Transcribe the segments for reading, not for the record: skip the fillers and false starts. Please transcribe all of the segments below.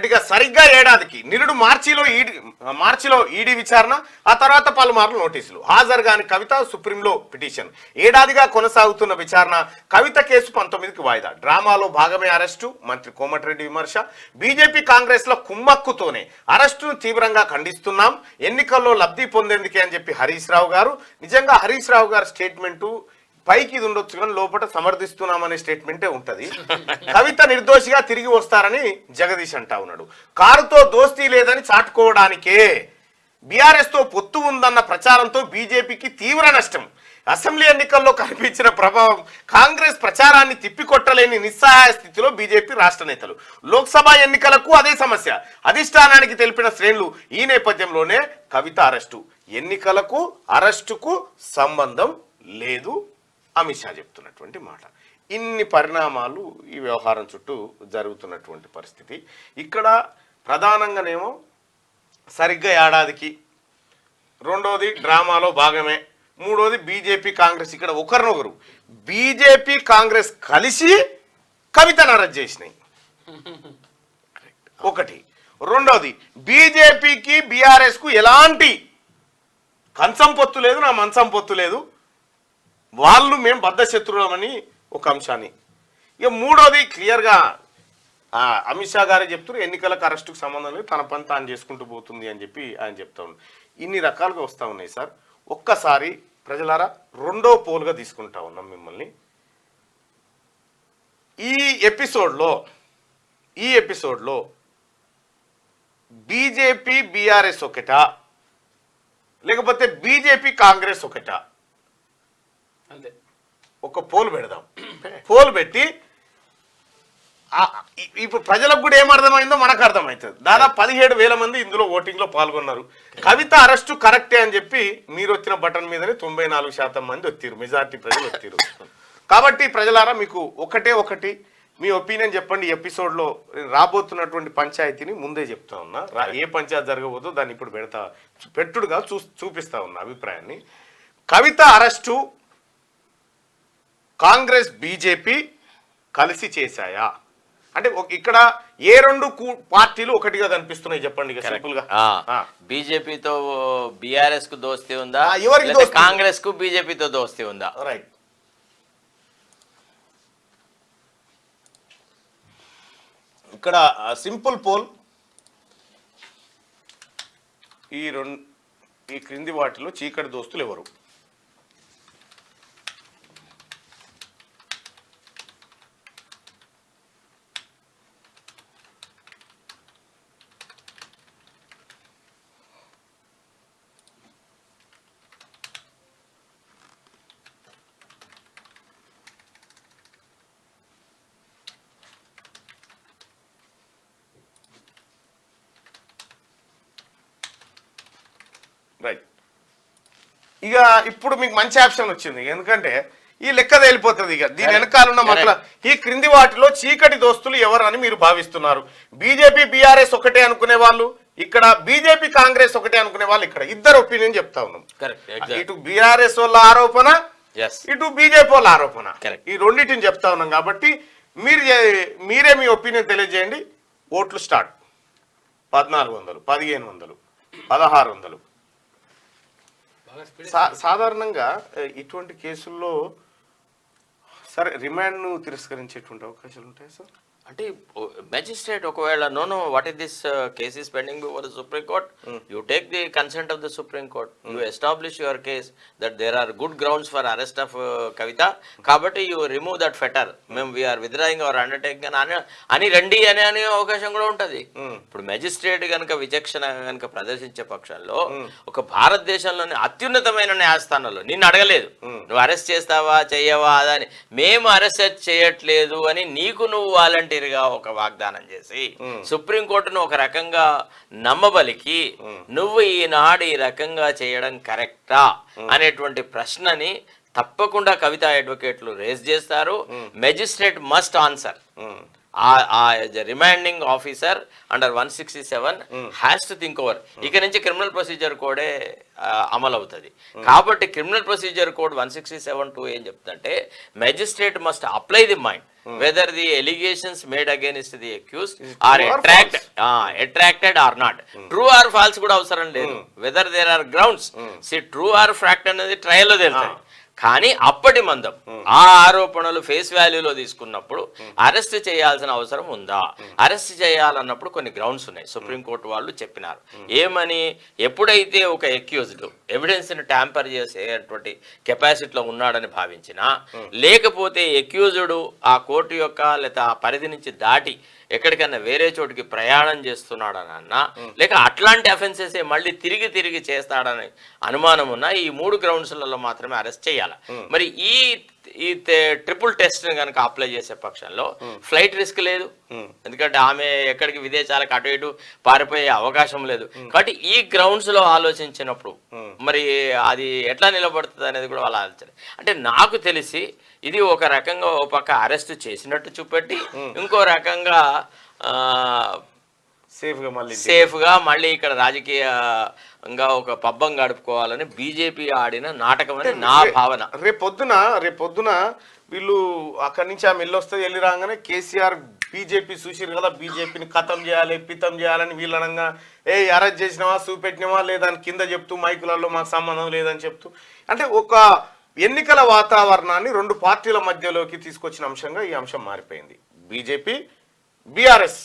రైట్గా సరిగ్గా ఏడాదికి నిరుడు మార్చిలో ఈడీ విచారణ, ఆ తర్వాత పలుమార్లు నోటీసులు. హాజరు కాని కవిత సుప్రీంలో పిటిషన్. ఏడాదిగా కొనసాగుతున్న విచారణ. కవిత కేసు 19కి వాయిదా. డ్రామాలో భాగమే అరెస్టు. మంత్రి కోమటిరెడ్డి విమర్శ. బీజేపీ కాంగ్రెస్ల కుమ్మక్కుతోనే అరెస్టును తీవ్రంగా ఖండిస్తున్నాం, ఎన్నికల్లో లబ్ధి పొందేందుకే అని చెప్పి హరీష్ రావు గారు. నిజంగా హరీష్ రావు గారి స్టేట్మెంటు పైకి ఇది ఉండొచ్చు కానీ లోపల సమర్థిస్తున్నామనే స్టేట్మెంటే ఉంటది. కవిత నిర్దోషిగా తిరిగి వస్తారని జగదీష్ అంటా ఉన్నాడు. కారుతో దోస్తీ లేదని చాటుకోవడానికే బీఆర్ఎస్ తో పొత్తు ఉందన్న ప్రచారంతో బీజేపీకి తీవ్ర నష్టం. అసెంబ్లీ ఎన్నికల్లో కనిపించిన ప్రభావం కాంగ్రెస్ ప్రచారాన్ని తిప్పికొట్టలేని నిస్సహాయ స్థితిలో బీజేపీ రాష్ట్ర నేతలు. లోక్సభ ఎన్నికలకు అదే సమస్య. అధిష్టానానికి తెలిపిన శ్రేణులు. ఈ నేపథ్యంలోనే కవిత అరెస్టు. ఎన్నికలకు అరెస్టుకు సంబంధం లేదు అమిత్ షా చెప్తున్నటువంటి మాట. ఇన్ని పరిణామాలు ఈ వ్యవహారం చుట్టూ జరుగుతున్నటువంటి పరిస్థితి. ఇక్కడ ప్రధానంగానేమో సరిగ్గా ఏడాదికి, రెండోది డ్రామాలో భాగమే, మూడోది బీజేపీ కాంగ్రెస్. ఇక్కడ ఒకరినొకరు బీజేపీ కాంగ్రెస్ కలిసి కవితను అరెస్ట్ చేసినాయి ఒకటి. రెండోది బీజేపీకి బీఆర్ఎస్కు ఎలాంటి కంచం పొత్తు లేదు, నా మంచం పొత్తు లేదు, వాళ్ళు మేము బద్ధ శత్రువులమని ఒక అంశాన్ని. ఇక మూడోది క్లియర్గా అమిత్ షా గారే చెప్తున్నారు, ఎన్నికలకు అరెస్టుకు సంబంధం లేదు, తన పని తాను చేసుకుంటూ పోతుంది అని చెప్పి ఆయన చెప్తా ఉన్నారు. ఇన్ని రకాలుగా వస్తూ ఉన్నాయి సార్. ఒక్కసారి ప్రజలారా రెండో పోల్గా తీసుకుంటా ఉన్నాం మిమ్మల్ని. ఈ ఎపిసోడ్లో బీజేపీ బీఆర్ఎస్ ఒకటా, లేకపోతే బీజేపీ కాంగ్రెస్ ఒకటా? ఒక పోల్ పెడదాం. పోల్ పెట్టి ఇప్పుడు ప్రజలకు కూడా ఏమర్థమైందో మనకు అర్థమవుతుంది. దాదాపు 17,000 మంది ఇందులో ఓటింగ్లో పాల్గొన్నారు. కవిత అరెస్టు కరెక్టే అని చెప్పి మీరు వచ్చిన బటన్ మీదనే 94% మంది వచ్చారు, మెజార్టీ ప్రజలు వచ్చారు. కాబట్టి ప్రజలారా మీకు ఒకటి మీ ఒపీనియన్ చెప్పండి. ఈ ఎపిసోడ్లో రాబోతున్నటువంటి పంచాయతీని ముందే చెప్తా ఉన్నా. ఏ పంచాయతీ జరగబోదో దాన్ని ఇప్పుడు పెట్టుడుగా చూపిస్తా ఉన్నా అభిప్రాయాన్ని. కవిత అరెస్టు కాంగ్రెస్ బీజేపీ కలిసి చేశాయా అంటే ఇక్కడ ఏ రెండు పార్టీలు ఒకటిగా కనిపిస్తున్నాయి చెప్పండి సింపుల్ గా. బీజేపీతో బీఆర్ఎస్ కు దోస్తీ ఉందా, కాంగ్రెస్ కు బీజేపీతో దోస్తీ ఉందా? రైట్. ఇక్కడ సింపుల్ పోల్. ఈ క్రింది వాటిలో చీకటి దోస్తులు ఎవరు? రైట్. ఇక ఇప్పుడు మీకు మంచి ఆప్షన్ వచ్చింది, ఎందుకంటే ఈ లెక్క తేలిపోతుంది. ఇక దీని వెనకాలన్న మతల ఈ క్రింది వాటిలో చీకటి దోస్తులు ఎవరు అని మీరు భావిస్తున్నారు? బీజేపీ బీఆర్ఎస్ ఒకటే అనుకునే వాళ్ళు ఇక్కడ, బీజేపీ కాంగ్రెస్ ఒకటే అనుకునే వాళ్ళు ఇక్కడ. ఇద్దరు ఒపీనియన్ చెప్తా ఉన్నాం. ఇటు బీఆర్ఎస్ వాళ్ళ ఆరోపణ, ఇటు బీజేపీ వాళ్ళ ఆరోపణ. ఈ రెండింటిని చెప్తా ఉన్నాం కాబట్టి మీరే మీ ఒపీనియన్ తెలియజేయండి. ఓట్లు స్టార్ట్. 1400, 1500, 1600. సాధారణంగా ఇటువంటి కేసుల్లో సరే రిమాండ్ను తిరస్కరించేటువంటి అవకాశాలు ఉంటాయి సార్. అంటే మెజిస్ట్రేట్ ఒకవేళ no what is this case is pending before the Supreme Court, you take the consent of the Supreme Court, you establish your case that there are good grounds for arrest of Kavitha, కాబట్టి you remove that ఫెటర్, మేము we are withdrawing hour undertaking అని రండి అనే అవకాశం కూడా ఉంటుంది. ఇప్పుడు magistrate కనుక విచక్షణ కనుక ప్రదర్శించే పక్షంలో ఒక భారతదేశంలోని అత్యున్నతమైన న్యాయస్థానంలో నిన్ను అడగలేదు నువ్వు అరెస్ట్ చేస్తావా చెయ్యవా అదని, మేము అరెస్ట్ చేయట్లేదు అని నీకు నువ్వు వాలంటీర్ గా ఒక వాగ్దానం చేసి సుప్రీంకోర్టును ఒక రకంగా నమ్మబలికి నువ్వు ఈనాడు ఈ రకంగా చేయడం కరెక్టా అనేటువంటి ప్రశ్నని తప్పకుండా కవిత అడ్వకేట్లు రేజ్ చేస్తారు. Magistrate must answer. Remanding officer under 167 has to think over. ఇక నుంచి క్రిమినల్ ప్రొసీజర్ కోడే అమలు అవుతుంది. కాబట్టి క్రిమినల్ ప్రొసీజర్ కోడ్ 167(2) ఏం చెప్తుందంటే magistrate must apply the mind whether the allegations made against the accused Is it or true or attracted or not. True or false కూడా అవసరం లేదు, whether there are grounds. True or fact అనేది ట్రయల్లో తెలుస్తుంది. కానీ అప్పటి మందం ఆ ఆరోపణలు ఫేస్ వాల్యూలో తీసుకున్నప్పుడు అరెస్ట్ చేయాల్సిన అవసరం ఉందా? అరెస్ట్ చేయాలన్నప్పుడు కొన్ని గ్రౌండ్స్ ఉన్నాయి. సుప్రీంకోర్టు వాళ్ళు చెప్పినారు ఏమని, ఎప్పుడైతే ఒక ఎక్యూజ్డ్ ఎవిడెన్స్ని ట్యాంపర్ చేసేటువంటి కెపాసిటీలో ఉన్నాడని భావించినా, లేకపోతే ఎక్యూజ్డ్ ఆ కోర్టు యొక్క లేదా ఆ పరిధి నుంచి దాటి ఎక్కడికన్నా వేరే చోటికి ప్రయాణం చేస్తున్నాడని అన్నా, లేక అట్లాంటి అఫెన్సెస్ మళ్ళీ తిరిగి చేస్తాడని అనుమానం ఉన్నా, ఈ 3 గ్రౌండ్స్లలో మాత్రమే అరెస్ట్ చేయాలి. మరి ఈ ట్రిపుల్ టెస్ట్ కనుక అప్లై చేసే పక్షంలో ఫ్లైట్ రిస్క్ లేదు, ఎందుకంటే ఆమె ఎక్కడికి విదేశాలకు అటు ఇటు పారిపోయే అవకాశం లేదు. కాబట్టి ఈ గ్రౌండ్స్ లో ఆలోచించినప్పుడు మరి అది ఎట్లా నిలబడుతుంది అనేది కూడా వాళ్ళు ఆలోచన. అంటే నాకు తెలిసి ఇది ఒక రకంగా ఒక పక్క అరెస్ట్ చేసినట్టు చూపెట్టి, ఇంకో రకంగా సేఫ్ గా మళ్ళీ ఇక్కడ రాజకీయంగా ఒక పబ్బం గడుపుకోవాలని బీజేపీ ఆడిన నాటకం అని నా భావన. రేపొద్దున వీళ్ళు అక్కడి నుంచి ఆమె వెళ్ళొస్తే వెళ్ళి రాగానే కేసీఆర్ బీజేపీ చూసిరు కదా, బీజేపీని ఖతం చేయాలి పితం చేయాలని వీళ్ళనంగా అరెస్ట్ చేసినావా చూపెట్టినావా లేదని కింద చెప్తూ మైకులలో మాకు సంబంధం లేదని చెప్తూ, అంటే ఒక ఎన్నికల వాతావరణాన్ని 2 పార్టీల మధ్యలోకి తీసుకొచ్చిన అంశంగా ఈ అంశం మారిపోయింది. బీజేపీ బీఆర్ఎస్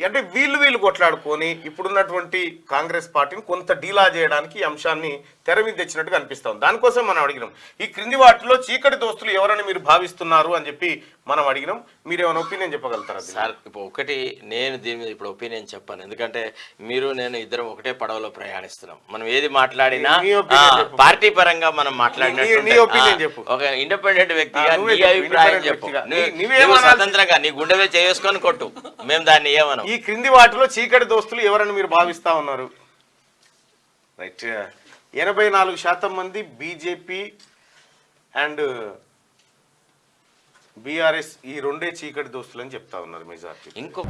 అంటే వీళ్ళు కొట్లాడుకొని ఇప్పుడున్నటువంటి కాంగ్రెస్ పార్టీని కొంత డీలా చేయడానికి ఈ అంశాన్ని తెర మీద తెచ్చినట్టుగా అనిపిస్తాం. దానికోసం మనం అడిగినాం, ఈ క్రింది వాటిలో చీకటి దోస్తులు ఎవరని మీరు భావిస్తున్నారు అని చెప్పి మనం అడిగినాం. మీరు ఏమైనా ఒపీనియన్ చెప్పగలుగుతారా సార్? ఇప్పుడు ఒకటి నేను దీని మీద ఇప్పుడు ఒపీనియన్ చెప్పాను, ఎందుకంటే మీరు నేను ఇద్దరం ఒకటే పడవలో ప్రయాణిస్తున్నాం. మనం ఏది మాట్లాడినా పార్టీ పరంగా మనం మాట్లాడినట్టు ఒక ఇండిపెండెంట్ వ్యక్తిగా నీ అభిప్రాయం చెప్పు, స్వతంత్రంగా నీ గుండె చేసుకొని కొట్టు, మేము దాన్ని ఏమనం. ఈ క్రింది వాటిలో చీకటి దోస్తులు ఎవరని మీరు భావిస్తా ఉన్నారు? రైట్, 84% మంది బీజేపీ అండ్ బీఆర్ఎస్ ఈ 2 చీకటి దోస్తులు అని చెప్తా ఉన్నారు మెజార్టీ. ఇంకో